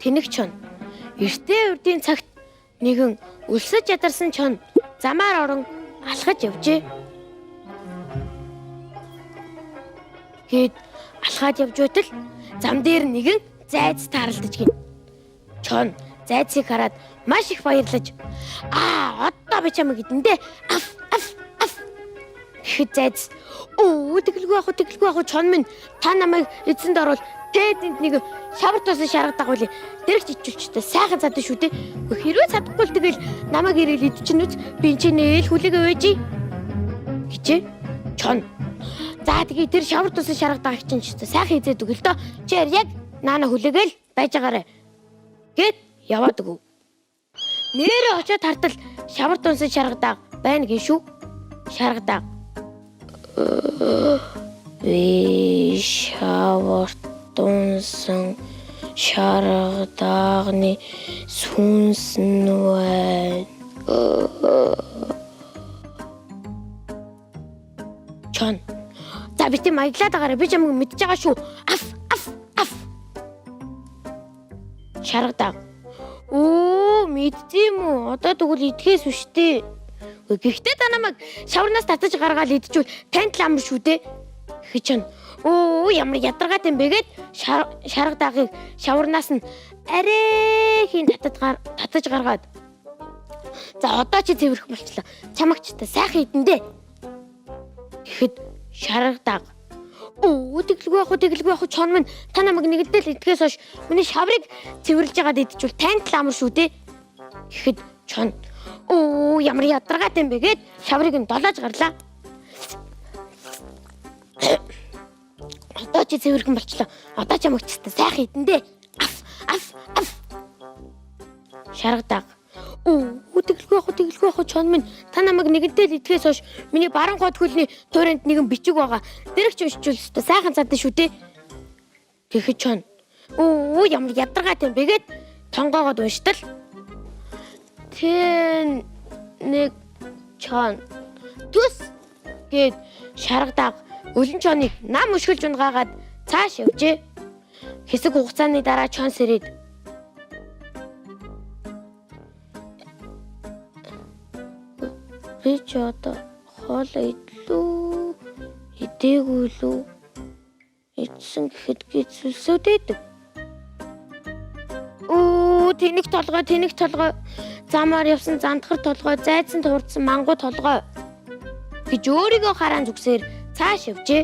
тэнэг чон. Эртээ урдын цагт нэгэн өлсөж ядарсан чон замаар орон алхаж явжээ. Гээд алхаад явж байтал зам дээр нэгэн зайц тааралдаж гин. Чон зайцыг хараад маш их баярлаж одоо би чамайг идэндээ аф гэхэд зайц тэгэлгүй ах чон минь та намайг эзэнд оруул тэгээд энд нэг шавар тусан шаргадаг байли дэрэгч ичүүлчтэй сайхан цадаа шүү дээ. Хэрвээ цадахгүй л тэгэл намайг ирэл идчихнэ үз би энэ нээл хүлээгээ байжий гэжээ. Чон за тэгээ тэр шавар тусан шаргадаг чинь ч сайхан идээд өгөл дөө чи яг наана хүлээгээл байж байгаарэ гэд яваад өгөв. Нэрээ очиод хартал шавар тусан шаргадаг байна гээ шүү. Шаргадаг шавар тунсан шаргадагны сүнс нь байна. Чон за би тийм маяглаад байгаарай би чамайг мэдж байгаа шүү. Аф шаргадаг мэддэм үү одоо тэгвэл идэхээс биш дээ. Гэхдээ та намайг шаварнаас татаж гаргаад идчихвэл танд л амар шүү дээ. Хэ чон ямар ядаргаад юм бэ гэд шаргадагийг шаварнаас нь арайхийн татаж гаргаад за одоо чи цэвэрх болчлаа. Чамайг ч та сайхан идэндээ. Тэгэхэд шаргадаг тэгэлгүй ах чон минь та намайг нэгдэл идэхээс хойш миний шаврыг цэвэрлж яагаад идчихвэл танд л амар шүү дээ. Тэгэхэд чон ямар ядаргаад юм бэ гэд шаврыг нь долоож гарлаа. Одоо чи цэвэрхэн болчлоо. Одоо чамайг ч та сайхан идэндээ. Аф шаргадаг тэгэлгүй ах чон минь та намайг нэгэнтэй л идэхээс хойш миний баруун гоод хөлний туурайнд нэгэн бичиг байгаа. Дэрэгч уншчихвол сайхан цадаа шүү дээ. Тэгэхэд чон ямар ядаргаад юм бэ гэд тонгоогоод уншдал нэг чон түс гээд шаргадаг өлөн чоныг нам өшгөлж унгаагаад цааш явжээ. Хэсэг хугацааны дараа чон сэрээд би ч одоо хоол идлүү идээгүй лүү идсэн гэхэд гизүүлсөдөд. Тэнэг толгой замаар явсан зандхар толгой зайцсан туурдсан мангу толгой гэж өөрийгөө хараан зүгсээр цааш явжээ.